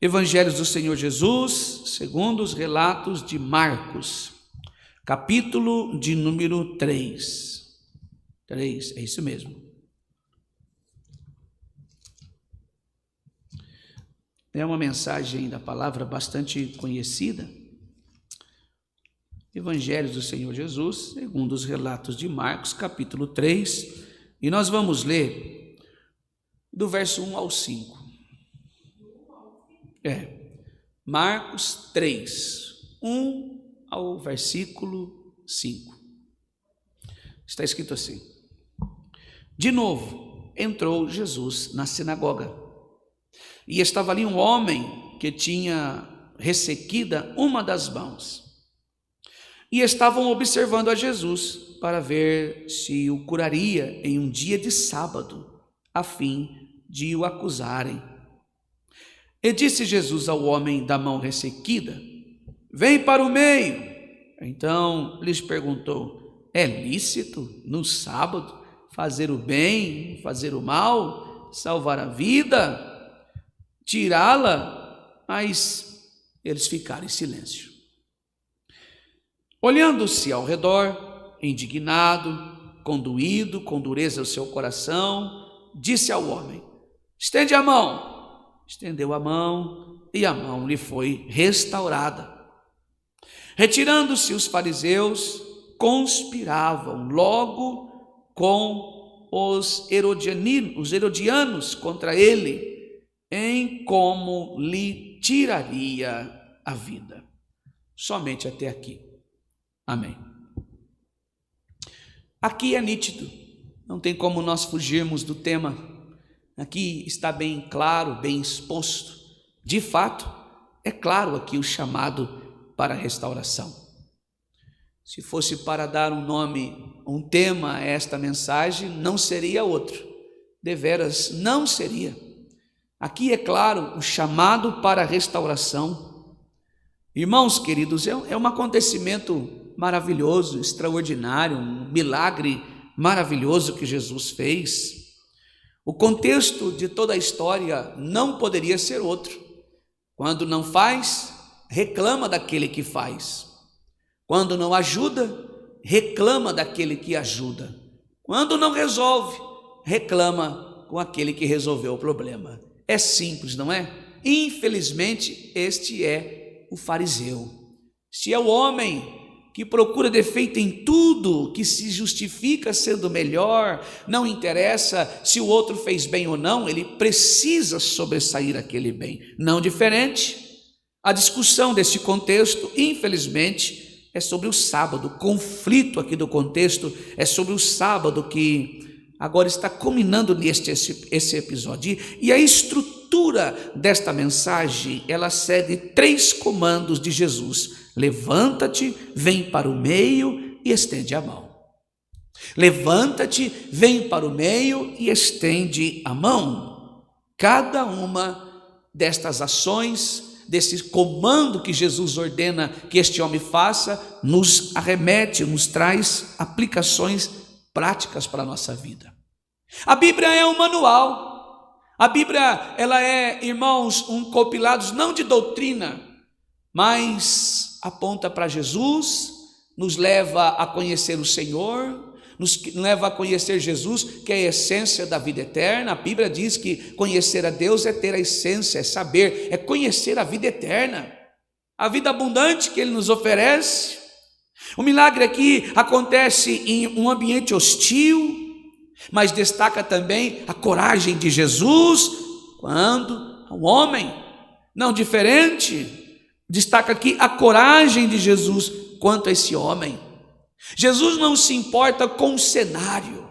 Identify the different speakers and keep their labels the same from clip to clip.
Speaker 1: Evangelho do Senhor Jesus, segundo os relatos de Marcos, capítulo de número 3. 3, é isso mesmo. É uma mensagem da palavra bastante conhecida. Evangelho do Senhor Jesus, segundo os relatos de Marcos, capítulo 3, e nós vamos ler do verso 1 ao 5. Marcos 3, 1 ao versículo 5. Está escrito assim: De novo entrou Jesus na sinagoga, e estava ali um homem que tinha ressequida uma das mãos. E estavam observando a Jesus para ver se o curaria em um dia de sábado, a fim de o acusarem. E disse Jesus ao homem da mão ressequida: Vem para o meio. Então lhes perguntou: É lícito no sábado fazer o bem, fazer o mal, salvar a vida, tirá-la? Mas eles ficaram em silêncio. Olhando-se ao redor, indignado, condoído, com dureza o seu coração, disse ao homem: Estende a mão. Estendeu a mão, e a mão lhe foi restaurada. Retirando-se os fariseus, conspiravam logo com os herodianos contra ele, em como lhe tiraria a vida. Somente até aqui. Amém. Aqui é nítido, não tem como nós fugirmos do tema. Aqui está bem claro, bem exposto. De fato, é claro aqui o chamado para a restauração. Se fosse para dar um nome, um tema a esta mensagem, não seria outro. Deveras, não seria. Aqui é claro o chamado para a restauração. Irmãos queridos, é um acontecimento maravilhoso, extraordinário, um milagre maravilhoso que Jesus fez. O contexto de toda a história não poderia ser outro. Quando não faz, reclama daquele que faz. Quando não ajuda, reclama daquele que ajuda. Quando não resolve, reclama com aquele que resolveu o problema. É simples, não é? Infelizmente, este é o fariseu. Se é o homem que procura defeito em tudo, que se justifica sendo melhor, não interessa se o outro fez bem ou não, ele precisa sobressair aquele bem. Não diferente, a discussão desse contexto, infelizmente, é sobre o sábado. O conflito aqui do contexto é sobre o sábado, que agora está culminando esse episódio. E a estrutura desta mensagem, ela segue 3 comandos de Jesus: levanta-te, vem para o meio e estende a mão. Levanta-te, vem para o meio e estende a mão. Cada uma destas ações, desse comando que Jesus ordena que este homem faça, nos arremete, nos traz aplicações práticas para a nossa vida. A Bíblia é um manual. A Bíblia, ela é, irmãos, um compilado não de doutrina, mas aponta para Jesus, nos leva a conhecer o Senhor, nos leva a conhecer Jesus, que é a essência da vida eterna. A Bíblia diz que conhecer a Deus é ter a essência, é saber, é conhecer a vida eterna, a vida abundante que Ele nos oferece. O milagre aqui acontece em um ambiente hostil, mas destaca também a coragem de Jesus quando o homem, não diferente, destaca aqui a coragem de Jesus quanto a esse homem. Jesus não se importa com o cenário,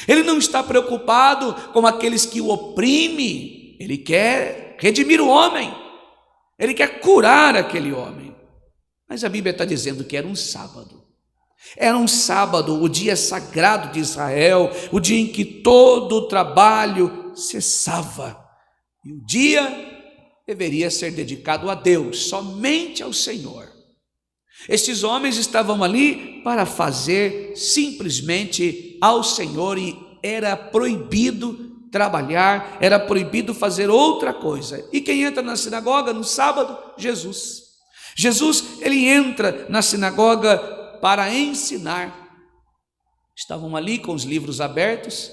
Speaker 1: ele não está preocupado com aqueles que o oprimem, ele quer redimir o homem, ele quer curar aquele homem. Mas a Bíblia está dizendo que era um sábado. Era um sábado, o dia sagrado de Israel, o dia em que todo o trabalho cessava. E o dia deveria ser dedicado a Deus, somente ao Senhor. Estes homens estavam ali para fazer simplesmente ao Senhor, e era proibido trabalhar, era proibido fazer outra coisa. E quem entra na sinagoga no sábado? Jesus. Jesus, ele entra na sinagoga para ensinar. Estavam ali com os livros abertos,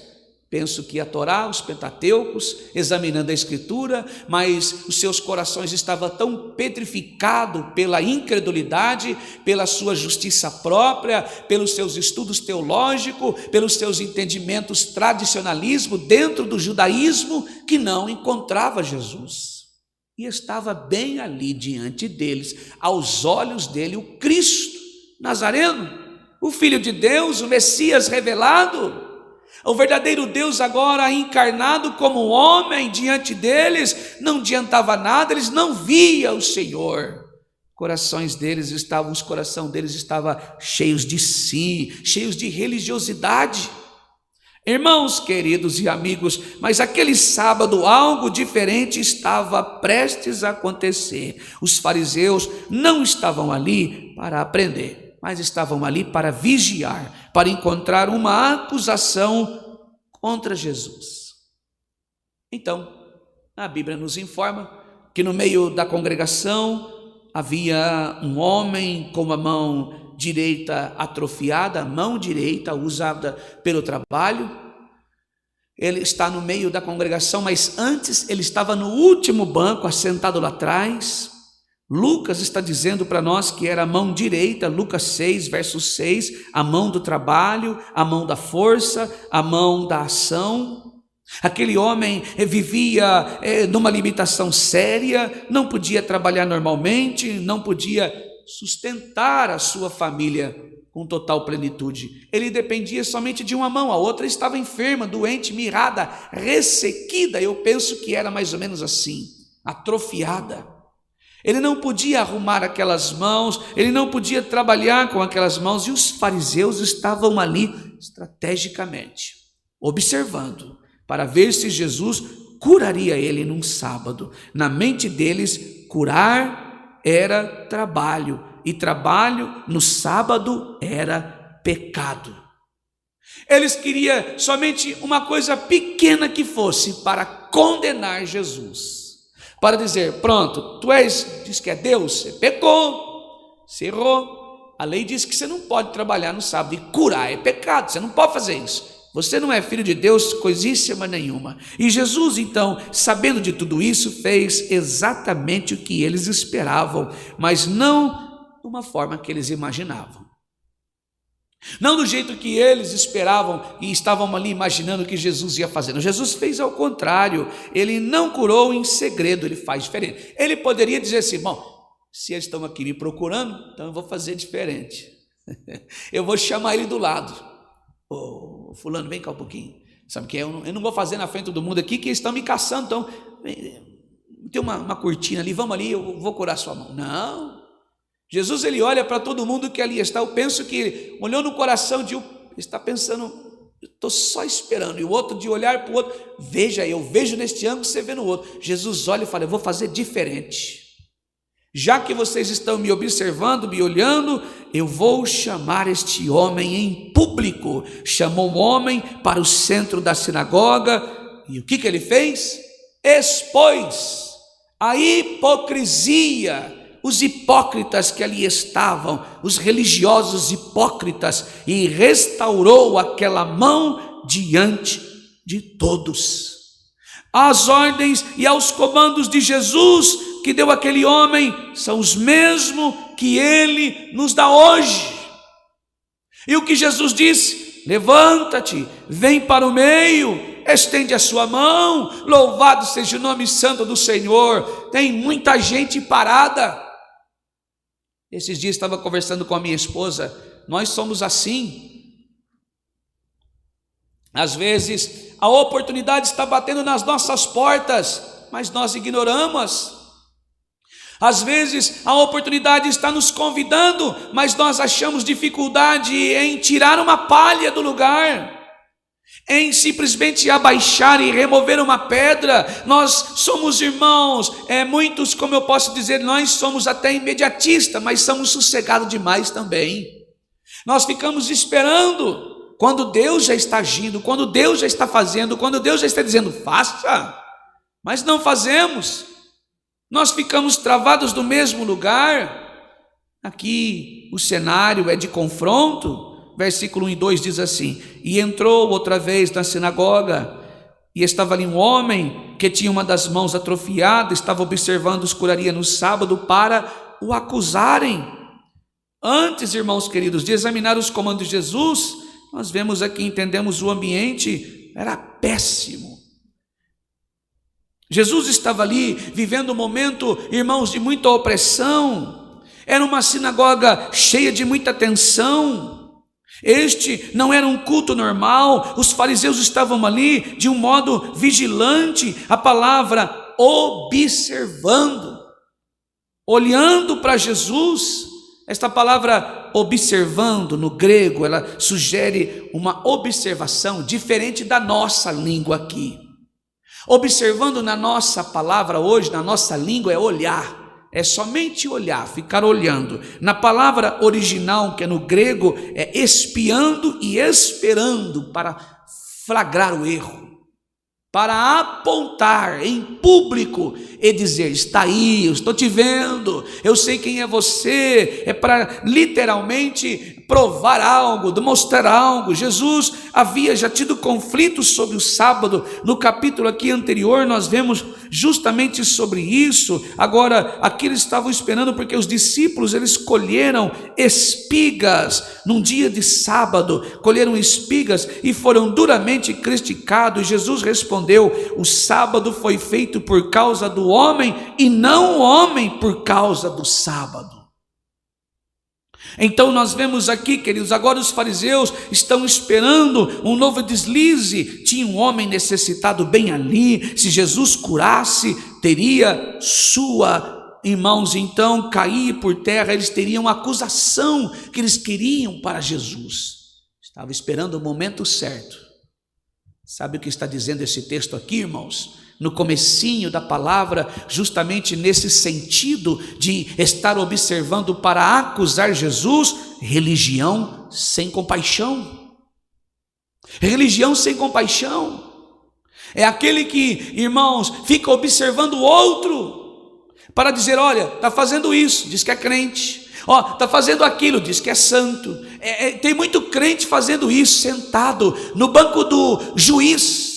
Speaker 1: penso que a Torá, os Pentateucos, examinando a Escritura, mas os seus corações estavam tão petrificados pela incredulidade, pela sua justiça própria, pelos seus estudos teológicos, pelos seus entendimentos tradicionalismo dentro do judaísmo, que não encontrava Jesus. E estava bem ali diante deles, aos olhos dele, o Cristo Nazareno, o Filho de Deus, o Messias revelado, o verdadeiro Deus agora encarnado como homem diante deles. Não adiantava nada, eles não viam o Senhor. Os corações deles estavam cheios de si, cheios de religiosidade. Irmãos queridos e amigos, mas aquele sábado algo diferente estava prestes a acontecer. Os fariseus não estavam ali para aprender, mas estavam ali para vigiar, para encontrar uma acusação contra Jesus. Então, a Bíblia nos informa que no meio da congregação havia um homem com a mão direita atrofiada, a mão direita usada pelo trabalho. Ele está no meio da congregação, mas antes ele estava no último banco, assentado lá atrás. Lucas está dizendo para nós que era a mão direita, Lucas 6, verso 6, a mão do trabalho, a mão da força, a mão da ação. Aquele homem vivia numa limitação séria, não podia trabalhar normalmente, não podia sustentar a sua família com total plenitude. Ele dependia somente de uma mão, a outra estava enferma, doente, mirrada, ressequida. Eu penso que era mais ou menos assim, atrofiada. Ele não podia arrumar aquelas mãos, ele não podia trabalhar com aquelas mãos, e os fariseus estavam ali estrategicamente, observando, para ver se Jesus curaria ele num sábado. Na mente deles, curar era trabalho, e trabalho no sábado era pecado. Eles queriam somente uma coisa pequena que fosse para condenar Jesus. Para dizer, pronto, diz que é Deus, você pecou, você errou. A lei diz que você não pode trabalhar no sábado, e curar é pecado, você não pode fazer isso. Você não é filho de Deus, coisíssima nenhuma. E Jesus, então, sabendo de tudo isso, fez exatamente o que eles esperavam, mas não de uma forma que eles imaginavam. Não do jeito que eles esperavam e estavam ali imaginando que Jesus ia fazer. Jesus fez ao contrário, ele não curou em segredo, ele faz diferente. Ele poderia dizer assim, bom, se eles estão aqui me procurando, então eu vou fazer diferente. Eu vou chamar ele do lado. Ô, fulano, vem cá um pouquinho. Sabe o que é? Eu não vou fazer na frente do mundo aqui, que eles estão me caçando, então tem uma cortina ali, vamos ali, eu vou curar sua mão. Não. Jesus, ele olha para todo mundo que ali está. Eu penso que ele olhou no coração de um, está pensando, estou só esperando. E o outro de olhar para o outro, veja, eu vejo neste ângulo, você vê no outro. Jesus olha e fala, eu vou fazer diferente. Já que vocês estão me observando, me olhando, eu vou chamar este homem em público. Chamou o homem para o centro da sinagoga. E o que ele fez? Expôs a hipocrisia, os hipócritas que ali estavam, os religiosos hipócritas, e restaurou aquela mão diante de todos. As ordens e aos comandos de Jesus que deu aquele homem são os mesmos que ele nos dá hoje. E o que Jesus disse? Levanta-te, vem para o meio, estende a sua mão, louvado seja o nome santo do Senhor. Tem muita gente parada. Esses dias estava conversando com a minha esposa, nós somos assim. Às vezes a oportunidade está batendo nas nossas portas, mas nós ignoramos. Às vezes a oportunidade está nos convidando, mas nós achamos dificuldade em tirar uma palha do lugar, em simplesmente abaixar e remover uma pedra. Nós somos irmãos, muitos, como eu posso dizer, nós somos até imediatistas, mas somos sossegados demais também. Nós ficamos esperando quando Deus já está agindo, quando Deus já está fazendo, quando Deus já está dizendo, faça, mas não fazemos, nós ficamos travados no mesmo lugar. Aqui o cenário é de confronto. Versículo 1 e 2 diz assim: e entrou outra vez na sinagoga, e estava ali um homem que tinha uma das mãos atrofiada, estava observando os curaria no sábado para o acusarem. Antes, irmãos queridos, de examinar os comandos de Jesus, nós vemos aqui, entendemos o ambiente era péssimo. Jesus estava ali vivendo um momento, irmãos, de muita opressão. Era uma sinagoga cheia de muita tensão. Este não era um culto normal. Os fariseus estavam ali de um modo vigilante, a palavra observando, olhando para Jesus. Esta palavra observando no grego, ela sugere uma observação diferente da nossa língua aqui. Observando na nossa palavra hoje, na nossa língua, é olhar. É somente olhar, ficar olhando. Na palavra original, que é no grego, é espiando e esperando para flagrar o erro, para apontar em público e dizer, está aí, eu estou te vendo, eu sei quem é você. É para literalmente provar algo, demonstrar algo. Jesus havia já tido conflitos sobre o sábado. No capítulo aqui anterior nós vemos justamente sobre isso. Agora aqui eles estavam esperando porque os discípulos eles colheram espigas num dia de sábado, colheram espigas e foram duramente criticados. Jesus respondeu: o sábado foi feito por causa do homem e não o homem por causa do sábado. Então nós vemos aqui, queridos, agora os fariseus estão esperando um novo deslize. Tinha um homem necessitado bem ali, se Jesus curasse, teria irmãos, então cair por terra, eles teriam a acusação que eles queriam para Jesus. Estava esperando o momento certo. Sabe o que está dizendo esse texto aqui, irmãos? No comecinho da palavra, justamente nesse sentido de estar observando para acusar Jesus, religião sem compaixão. Religião sem compaixão é aquele que, irmãos, fica observando o outro para dizer, olha, está fazendo isso, diz que é crente, está fazendo aquilo, diz que é santo. Tem muito crente fazendo isso, sentado no banco do juiz,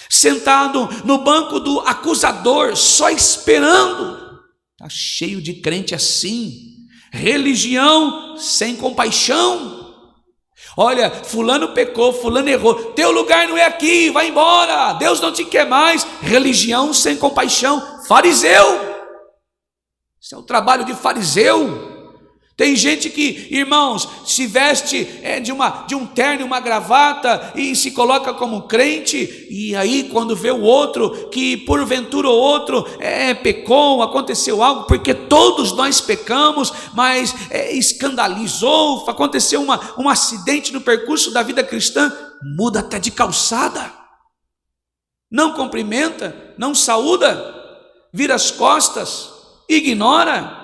Speaker 1: sentado no banco do acusador, só esperando. Está cheio de crente assim, religião sem compaixão. Olha, fulano pecou, fulano errou, teu lugar não é aqui, vai embora, Deus não te quer mais. Religião sem compaixão, fariseu. Isso é o trabalho de fariseu. Tem gente que, irmãos, se veste de um terno e uma gravata e se coloca como crente, e aí quando vê o outro, que porventura o outro pecou, aconteceu algo, porque todos nós pecamos, mas escandalizou, aconteceu um acidente no percurso da vida cristã, muda até de calçada, não cumprimenta, não saúda, vira as costas, ignora.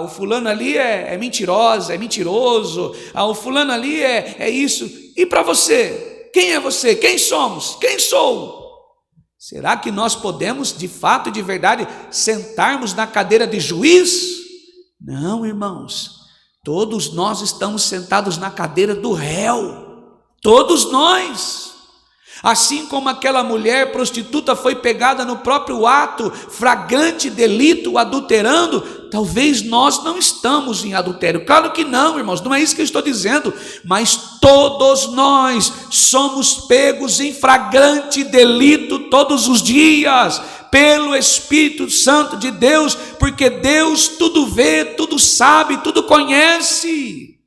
Speaker 1: O fulano ali é mentirosa, é mentiroso. O fulano ali é isso. E para você? Quem é você? Quem somos? Quem sou? Será que nós podemos, de fato e de verdade, sentarmos na cadeira de juiz? Não, irmãos. Todos nós estamos sentados na cadeira do réu. Todos nós. Assim como aquela mulher prostituta foi pegada no próprio ato, flagrante delito, adulterando, talvez nós não estamos em adultério. Claro que não, irmãos, não é isso que eu estou dizendo, mas todos nós somos pegos em flagrante delito todos os dias, pelo Espírito Santo de Deus, porque Deus tudo vê, tudo sabe, tudo conhece.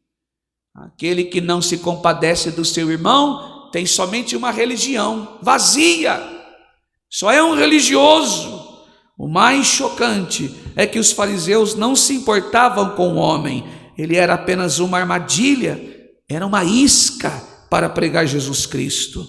Speaker 1: Aquele que não se compadece do seu irmão tem somente uma religião vazia, só é um religioso. O mais chocante é que os fariseus não se importavam com o homem, ele era apenas uma armadilha, era uma isca para pregar Jesus Cristo.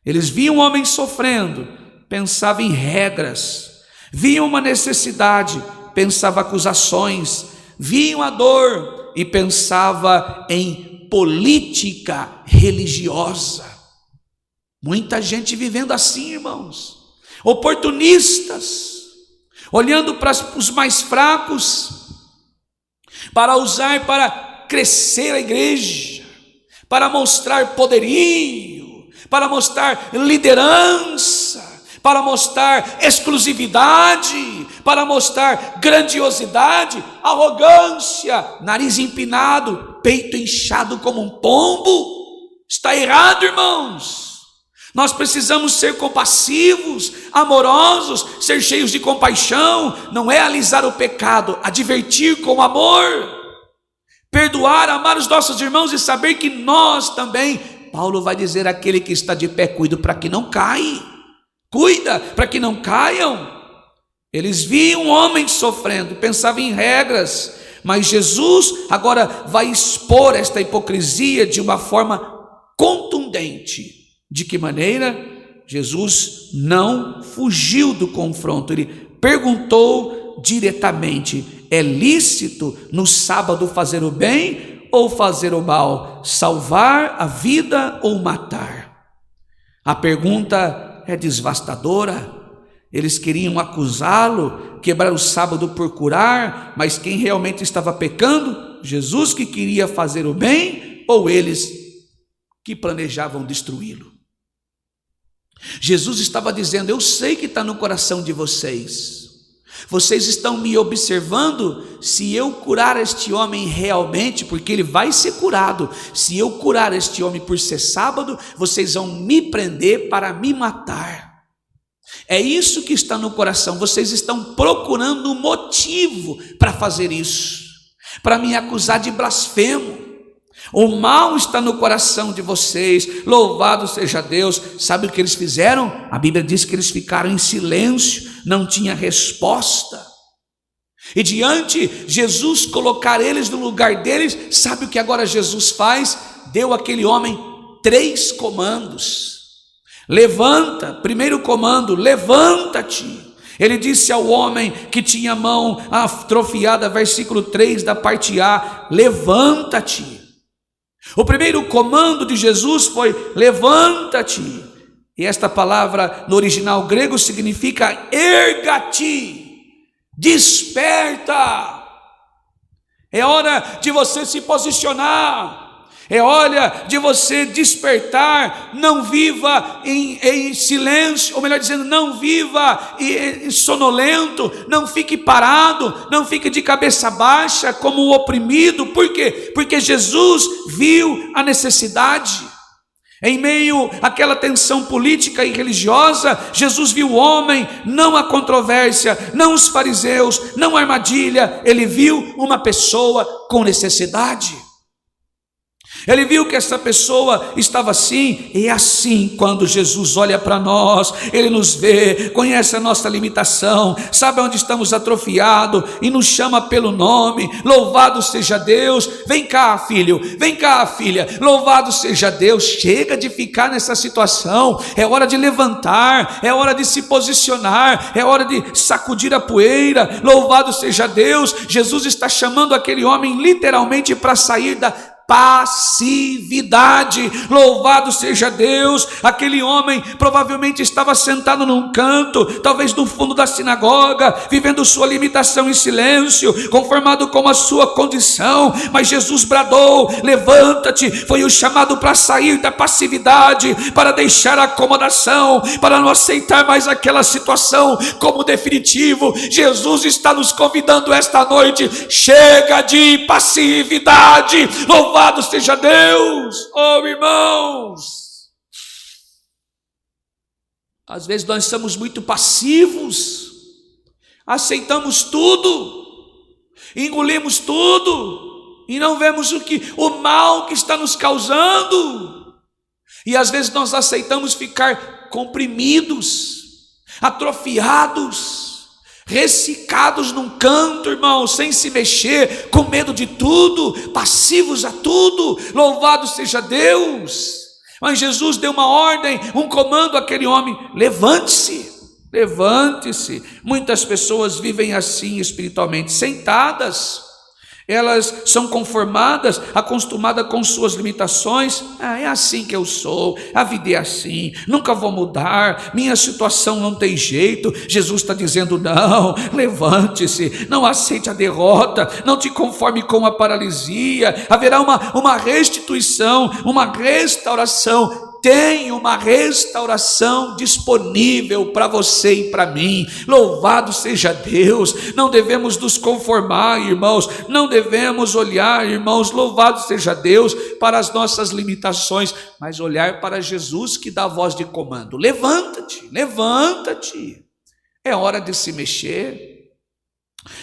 Speaker 1: Eles viam o homem sofrendo, pensavam em regras, viam uma necessidade, pensavam acusações, viam a dor e pensavam em política religiosa. Muita gente vivendo assim, irmãos, oportunistas, olhando para os mais fracos, para usar para crescer a igreja, para mostrar poderio, para mostrar liderança, para mostrar exclusividade, para mostrar grandiosidade, arrogância, nariz empinado, peito inchado como um pombo. Está errado, irmãos. Nós precisamos ser compassivos, amorosos, ser cheios de compaixão. Não é alisar o pecado, advertir com amor, perdoar, amar os nossos irmãos e saber que nós também, Paulo vai dizer, aquele que está de pé, cuida para que não caia. Cuida para que não caiam. Eles viam um homem sofrendo, pensavam em regras, mas Jesus agora vai expor esta hipocrisia de uma forma contundente. De que maneira? Jesus não fugiu do confronto, ele perguntou diretamente: é lícito no sábado fazer o bem ou fazer o mal? Salvar a vida ou matar? A pergunta é devastadora. Eles queriam acusá-lo, quebrar o sábado por curar, mas quem realmente estava pecando? Jesus, que queria fazer o bem, ou eles que planejavam destruí-lo? Jesus estava dizendo: eu sei que está no coração de vocês. Vocês estão me observando. Se eu curar este homem realmente, porque ele vai ser curado, se eu curar este homem por ser sábado, vocês vão me prender para me matar. É isso que está no coração. Vocês estão procurando um motivo para fazer isso, para me acusar de blasfemo. O mal está no coração de vocês. Louvado seja Deus. Sabe o que eles fizeram? A Bíblia diz que eles ficaram em silêncio, não tinha resposta. E diante Jesus colocar eles no lugar deles, sabe o que agora Jesus faz? Deu àquele homem 3 comandos. Levanta, primeiro comando, levanta-te. Ele disse ao homem que tinha a mão atrofiada, versículo 3 da parte A: levanta-te. O primeiro comando de Jesus foi: levanta-te. E esta palavra no original grego significa erga-te, desperta. É hora de você se posicionar. É hora de você despertar. Não viva em silêncio, ou melhor dizendo, não viva em sonolento, não fique parado, não fique de cabeça baixa como um oprimido. Por quê? Porque Jesus viu a necessidade. Em meio àquela tensão política e religiosa, Jesus viu o homem, não a controvérsia, não os fariseus, não a armadilha. Ele viu uma pessoa com necessidade. Ele viu que essa pessoa estava assim. E assim, quando Jesus olha para nós, Ele nos vê, conhece a nossa limitação, sabe onde estamos atrofiados e nos chama pelo nome. Louvado seja Deus. Vem cá, filho, vem cá, filha, louvado seja Deus. Chega de ficar nessa situação. É hora de levantar, é hora de se posicionar, é hora de sacudir a poeira. Louvado seja Deus. Jesus está chamando aquele homem literalmente para sair da passividade. Louvado seja Deus. Aquele homem provavelmente estava sentado num canto, talvez no fundo da sinagoga, vivendo sua limitação em silêncio, conformado com a sua condição, mas Jesus bradou: levanta-te. Foi o chamado para sair da passividade, para deixar a acomodação, para não aceitar mais aquela situação como definitivo. Jesus está nos convidando esta noite: chega de passividade. Louvado seja Deus. Oh, irmãos, às vezes nós somos muito passivos, aceitamos tudo, engolimos tudo e não vemos o mal que está nos causando. E às vezes nós aceitamos ficar comprimidos, atrofiados, ressecados num canto, irmão, sem se mexer, com medo de tudo, passivos a tudo. Louvado seja Deus. Mas Jesus deu uma ordem, um comando àquele homem: levante-se, levante-se. Muitas pessoas vivem assim espiritualmente, sentadas. Elas são conformadas, acostumadas com suas limitações. É assim que eu sou, a vida é assim, nunca vou mudar, minha situação não tem jeito. Jesus está dizendo: não, levante-se, não aceite a derrota, não te conforme com a paralisia. Haverá uma restituição, uma restauração. Tem uma restauração disponível para você e para mim. Louvado seja Deus. Não devemos nos conformar, irmãos, não devemos olhar, irmãos, louvado seja Deus, para as nossas limitações, mas olhar para Jesus, que dá a voz de comando: levanta-te, levanta-te. É hora de se mexer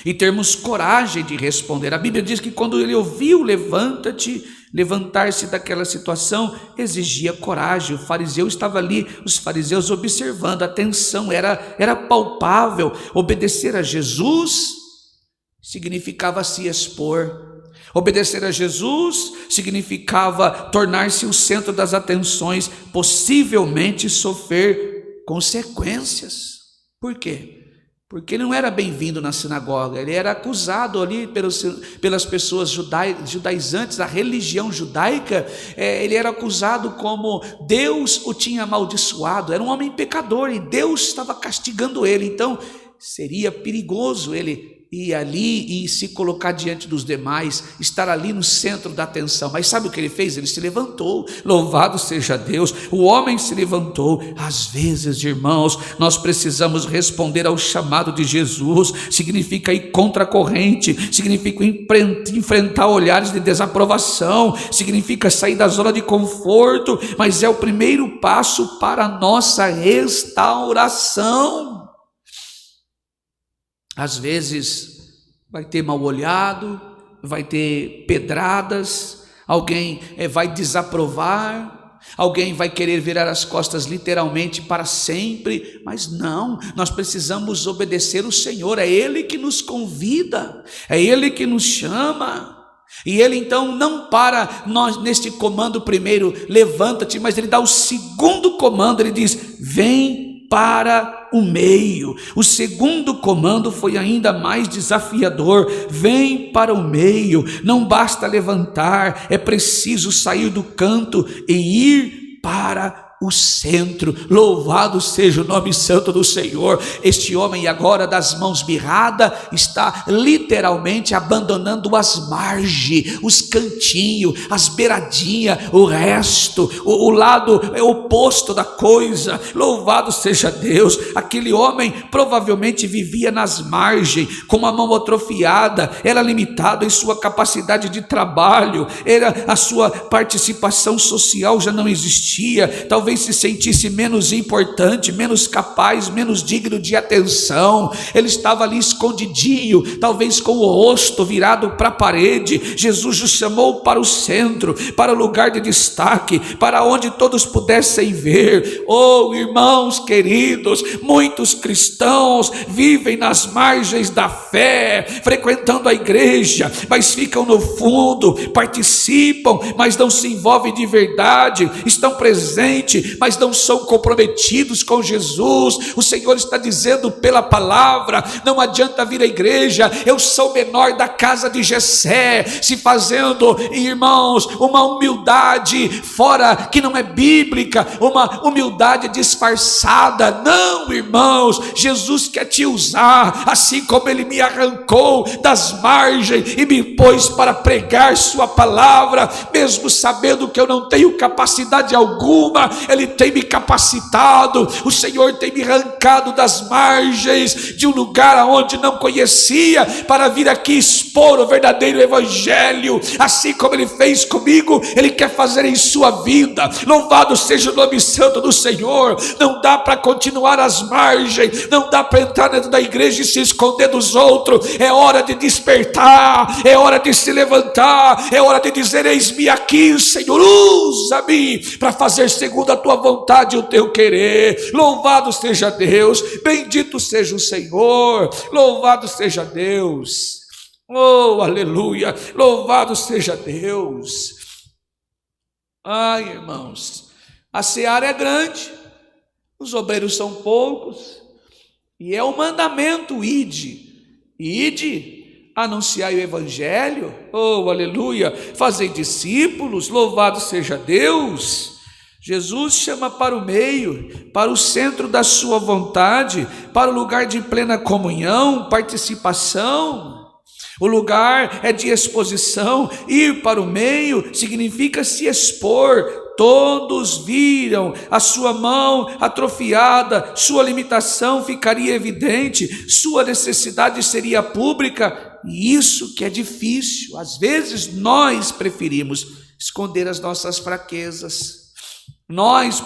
Speaker 1: e termos coragem de responder. A Bíblia diz que quando ele ouviu levanta-te, levantar-se daquela situação exigia coragem. O fariseu estava ali, os fariseus observando, a tensão era palpável. Obedecer a Jesus significava se expor. Obedecer a Jesus significava tornar-se o centro das atenções, possivelmente sofrer consequências. Por quê? Porque ele não era bem-vindo na sinagoga, ele era acusado ali pelas pessoas judaizantes, a religião judaica. Ele era acusado como Deus o tinha amaldiçoado, era um homem pecador e Deus estava castigando ele. Então seria perigoso ele ir ali e se colocar diante dos demais, estar ali no centro da atenção. Mas sabe o que ele fez? Ele se levantou. Louvado seja Deus, o homem se levantou. Às vezes, irmãos, nós precisamos responder ao chamado de Jesus. Significa ir contra a corrente, significa enfrentar olhares de desaprovação, significa sair da zona de conforto, mas é o primeiro passo para a nossa restauração. Às vezes vai ter mal olhado, vai ter pedradas, alguém vai desaprovar, alguém vai querer virar as costas literalmente para sempre, mas não, nós precisamos obedecer o Senhor. É Ele que nos convida, é Ele que nos chama, e Ele então não para nós neste comando primeiro, levanta-te, mas Ele dá o segundo comando, Ele diz: vem para o meio. O segundo comando foi ainda mais desafiador: vem para o meio. Não basta levantar, é preciso sair do canto e ir para o centro. Louvado seja o nome santo do Senhor. Este homem agora, das mãos mirradas, está literalmente abandonando as margens, os cantinhos, as beiradinhas, o resto, o lado oposto da coisa. Louvado seja Deus. Aquele homem provavelmente vivia nas margens, com a mão atrofiada, era limitado em sua capacidade de trabalho, a sua participação social já não existia. Talvez se sentisse menos importante, menos capaz, menos digno de atenção. Ele estava ali escondidinho, talvez com o rosto virado para a parede. Jesus o chamou para o centro, para o lugar de destaque, para onde todos pudessem ver. Oh, irmãos queridos, muitos cristãos vivem nas margens da fé, frequentando a igreja, mas ficam no fundo, participam, mas não se envolvem de verdade, estão presentes, mas não são comprometidos com Jesus. O Senhor está dizendo pela palavra: não adianta vir à igreja, eu sou menor da casa de Jessé, se fazendo, irmãos, uma humildade fora, que não é bíblica, uma humildade disfarçada. Não, irmãos, Jesus quer te usar, assim como Ele me arrancou das margens e me pôs para pregar sua palavra, mesmo sabendo que eu não tenho capacidade alguma. Ele tem me capacitado, o Senhor tem me arrancado das margens de um lugar aonde não conhecia, para vir aqui expor o verdadeiro evangelho. Assim como Ele fez comigo, Ele quer fazer em sua vida. Louvado seja o nome santo do Senhor. Não dá para continuar às margens, não dá para entrar dentro da igreja e se esconder dos outros. É hora de despertar, é hora de se levantar, é hora de dizer: eis-me aqui, Senhor, usa-me para fazer segundo a tua vontade e o teu querer. Louvado seja Deus, bendito seja o Senhor, louvado seja Deus. Oh, aleluia, louvado seja Deus. Ai, irmãos, a seara é grande, os obreiros são poucos, e é o mandamento: ide, anunciai o evangelho, oh aleluia, fazei discípulos, louvado seja Deus. Jesus chama para o meio, para o centro da sua vontade, para o lugar de plena comunhão, participação. O lugar é de exposição. Ir para o meio significa se expor. Todos viram a sua mão atrofiada, sua limitação ficaria evidente, sua necessidade seria pública, e isso que é difícil. Às vezes nós preferimos esconder as nossas fraquezas. Nós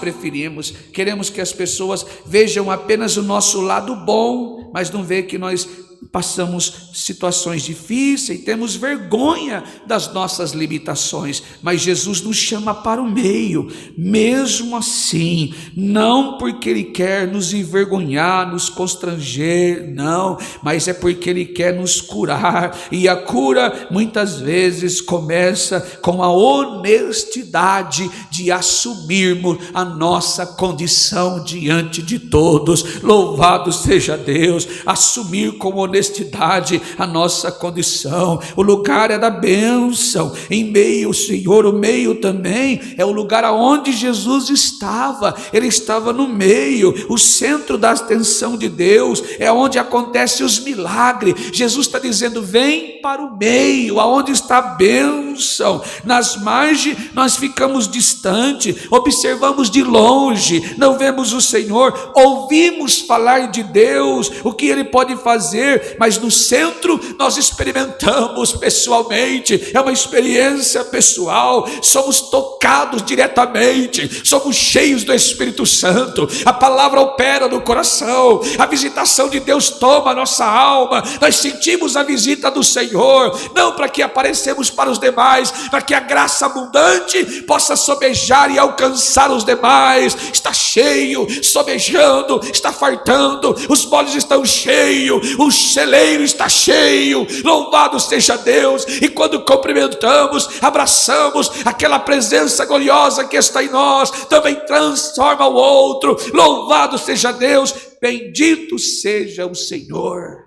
Speaker 1: queremos que as pessoas vejam apenas o nosso lado bom, mas não vê que nós passamos situações difíceis, temos vergonha das nossas limitações, mas Jesus nos chama para o meio, mesmo assim, não porque Ele quer nos envergonhar, nos constranger, não, mas é porque Ele quer nos curar, e a cura muitas vezes começa com a honestidade de assumirmos a nossa condição diante de todos. Louvado seja Deus, assumir com honestidade a nossa condição. O lugar é da bênção, em meio, Senhor, o meio também é o lugar aonde Jesus estava. Ele estava no meio, o centro da atenção de Deus, é onde acontecem os milagres. Jesus está dizendo: vem para o meio, aonde está a bênção. Nas margens nós ficamos distante, observamos de longe, não vemos o Senhor, ouvimos falar de Deus, o que Ele pode fazer, mas no centro nós experimentamos pessoalmente, é uma experiência pessoal, somos tocados diretamente, somos cheios do Espírito Santo, a palavra opera no coração, a visitação de Deus toma a nossa alma, nós sentimos a visita do Senhor, não para que aparecemos para os demais, para que a graça abundante possa sobejar e alcançar os demais. Está cheio, sobejando, está fartando, os molhos estão cheios, o celeiro está cheio, louvado seja Deus. E quando cumprimentamos, abraçamos, aquela presença gloriosa que está em nós também transforma o outro. Louvado seja Deus, bendito seja o Senhor.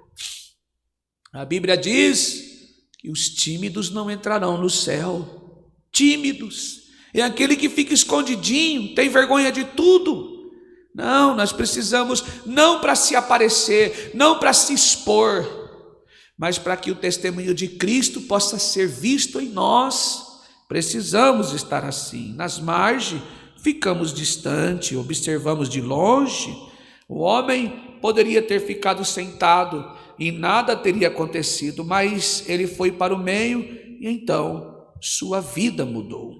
Speaker 1: A Bíblia diz que os tímidos não entrarão no céu. Tímidos é aquele que fica escondidinho, tem vergonha de tudo. Não, nós precisamos, não para se aparecer, não para se expor, mas para que o testemunho de Cristo possa ser visto em nós. Precisamos estar assim. Nas margens ficamos distante, observamos de longe. O homem poderia ter ficado sentado e nada teria acontecido, mas ele foi para o meio e então sua vida mudou.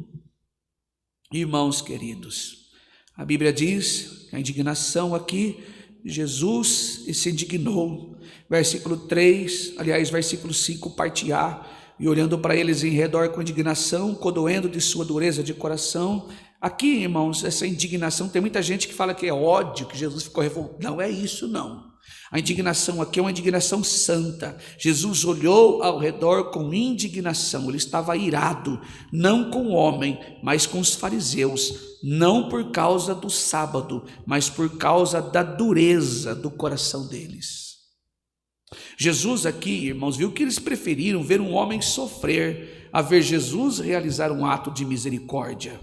Speaker 1: Irmãos queridos, a Bíblia diz que a indignação aqui, Jesus se indignou. Versículo 3, aliás, versículo 5, parte A, e olhando para eles em redor com indignação, codoendo de sua dureza de coração. Aqui, irmãos, essa indignação, tem muita gente que fala que é ódio, que Jesus ficou revoltado. Não é isso, não. A indignação aqui é uma indignação santa. Jesus olhou ao redor com indignação, ele estava irado, não com o homem, mas com os fariseus, não por causa do sábado, mas por causa da dureza do coração deles. Jesus aqui, irmãos, viu que eles preferiram ver um homem sofrer a ver Jesus realizar um ato de misericórdia.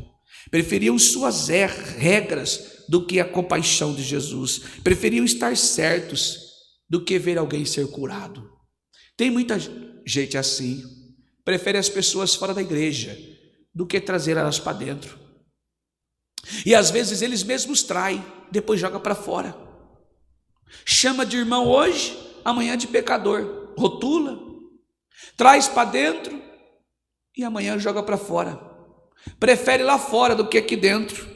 Speaker 1: Preferiam suas regras do que a compaixão de Jesus. Preferiam estar certos do que ver alguém ser curado. Tem muita gente assim, prefere as pessoas fora da igreja do que trazer elas para dentro. E às vezes eles mesmos traem, depois joga para fora. Chama de irmão hoje, amanhã de pecador. Rotula, traz para dentro e amanhã joga para fora. Prefere lá fora do que aqui dentro.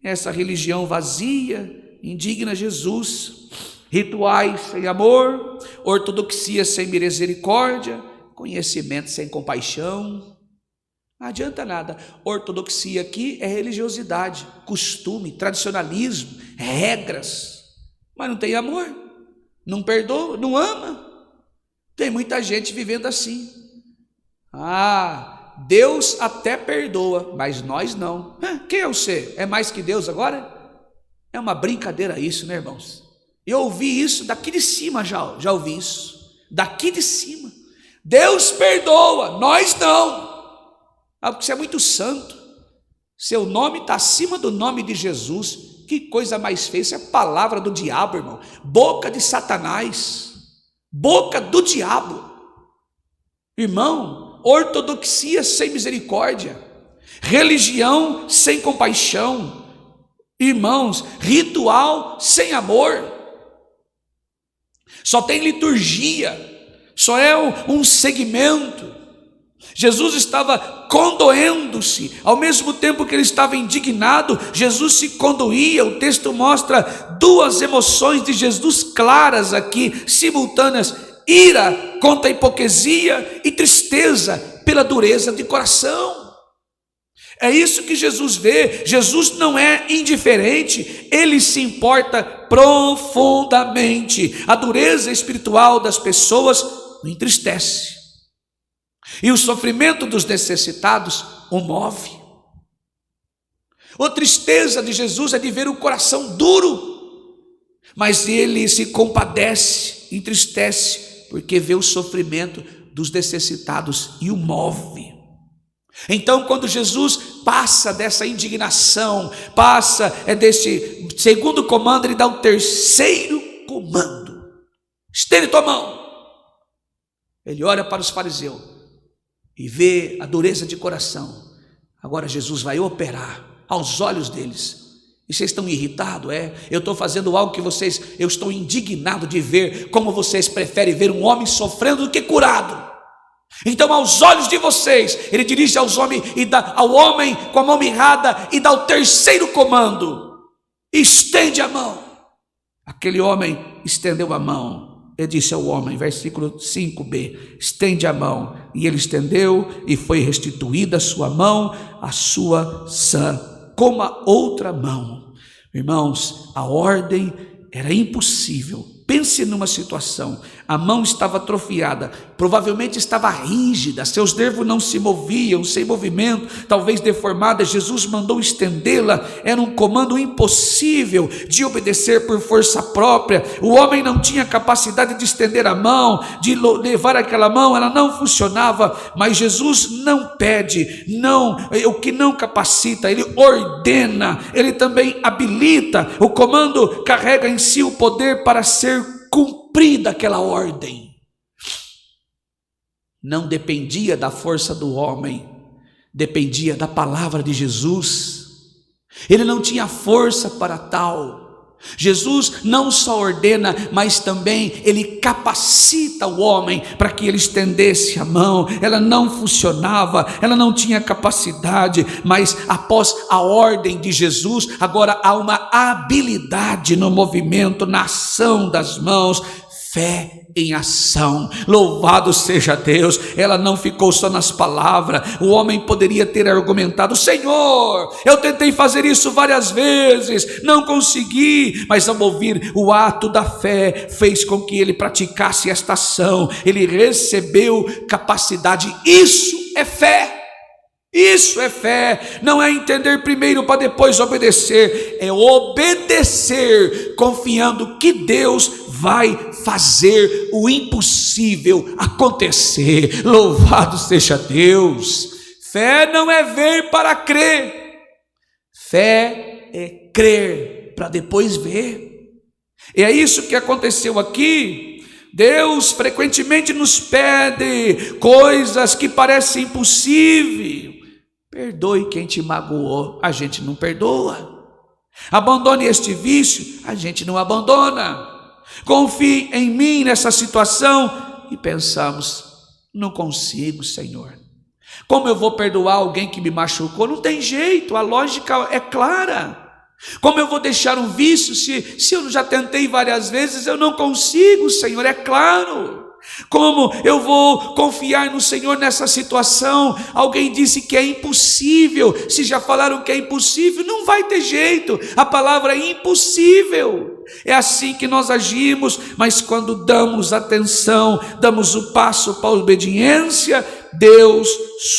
Speaker 1: Essa religião vazia indigna Jesus. Rituais sem amor, ortodoxia sem misericórdia, conhecimento sem compaixão. Não adianta nada. Ortodoxia aqui é religiosidade, costume, tradicionalismo, regras, mas não tem amor, não perdoa, não ama. Tem muita gente vivendo assim. Deus até perdoa, mas nós não. Quem é você? É mais que Deus agora? É uma brincadeira isso, né, irmãos? Eu ouvi isso daqui de cima, já ouvi isso, daqui de cima. Deus perdoa, nós não. Porque você é muito santo. Seu nome está acima do nome de Jesus. Que coisa mais feia, isso é palavra do diabo, irmão. Boca de Satanás, boca do diabo. Irmão, ortodoxia sem misericórdia, religião sem compaixão, irmãos, ritual sem amor, só tem liturgia, só é um segmento. Jesus estava condoendo-se, ao mesmo tempo que ele estava indignado, Jesus se condoía. O texto mostra duas emoções de Jesus claras aqui, simultâneas: ira contra a hipocrisia e tristeza pela dureza de coração. É isso que Jesus vê. Jesus não é indiferente, ele se importa profundamente. A dureza espiritual das pessoas o entristece, e o sofrimento dos necessitados o move. A tristeza de Jesus é de ver o coração duro, mas ele se compadece, entristece, porque vê o sofrimento dos necessitados e o move. Então, quando Jesus passa dessa indignação, passa desse segundo comando, ele dá o terceiro comando: estende tua mão. Ele olha para os fariseus e vê a dureza de coração. Agora Jesus vai operar aos olhos deles. E vocês estão irritados? Eu estou fazendo algo que eu estou indignado de ver, como vocês preferem ver um homem sofrendo do que curado. Então, aos olhos de vocês, ele dirige aos homens e dá ao homem com a mão mirrada e dá o terceiro comando: estende a mão. Aquele homem estendeu a mão. Ele disse ao homem, versículo 5b: estende a mão. E ele estendeu, e foi restituída a sua mão, a sua sã, como a outra mão. Irmãos, a ordem era impossível. Pense numa situação: a mão estava atrofiada, provavelmente estava rígida, seus nervos não se moviam, sem movimento, talvez deformada. Jesus mandou estendê-la. Era um comando impossível de obedecer por força própria. O homem não tinha capacidade de estender a mão, de levar aquela mão, ela não funcionava. Mas Jesus não pede, não, o que não capacita, ele ordena, ele também habilita. O comando carrega em si o poder para ser cumprida aquela ordem. Não dependia da força do homem, dependia da palavra de Jesus. Ele não tinha força para tal. Jesus não só ordena, mas também ele capacita o homem para que ele estendesse a mão. Ela não funcionava, ela não tinha capacidade, mas após a ordem de Jesus, agora há uma habilidade no movimento, na ação das mãos. Fé em ação, louvado seja Deus. Ela não ficou só nas palavras. O homem poderia ter argumentado: Senhor, eu tentei fazer isso várias vezes, não consegui. Mas ao ouvir o ato da fé, fez com que ele praticasse esta ação. Ele recebeu capacidade. Isso é fé. Isso é fé. Não é entender primeiro para depois obedecer, é obedecer confiando que Deus vai fazer o impossível acontecer. Louvado seja Deus. Fé não é ver para crer, fé é crer para depois ver. E é isso que aconteceu aqui. Deus frequentemente nos pede coisas que parecem impossíveis. Perdoe quem te magoou, a gente não perdoa. Abandone este vício, a gente não abandona. Confie em mim nessa situação. E pensamos: não consigo, Senhor. Como eu vou perdoar alguém que me machucou? Não tem jeito, a lógica é clara. Como eu vou deixar um vício se eu já tentei várias vezes? Eu não consigo, Senhor, é claro. Como eu vou confiar no Senhor nessa situação? Alguém disse que é impossível. Se já falaram que é impossível, não vai ter jeito. A palavra é impossível. É assim que nós agimos. Mas quando damos atenção, damos o passo para a obediência, Deus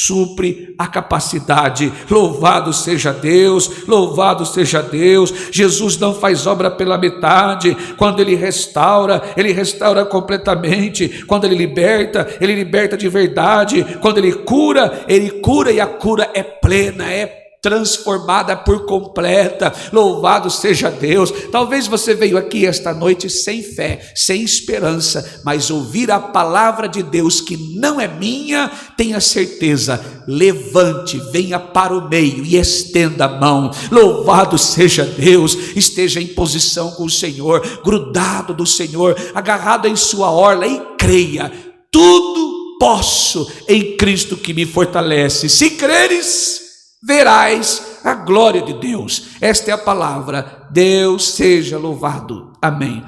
Speaker 1: supre a capacidade. Louvado seja Deus, louvado seja Deus. Jesus não faz obra pela metade. Quando Ele restaura completamente. Quando Ele liberta de verdade. Quando Ele cura e a cura é plena, é transformada por completa. Louvado seja Deus. Talvez você veio aqui esta noite sem fé, sem esperança, mas ouvir a palavra de Deus que não é minha, tenha certeza, levante, venha para o meio e estenda a mão. Louvado seja Deus. Esteja em posição com o Senhor, grudado do Senhor, agarrado em sua orla e creia: tudo posso em Cristo que me fortalece. Se creres, verás a glória de Deus. Esta é a palavra. Deus seja louvado. Amém.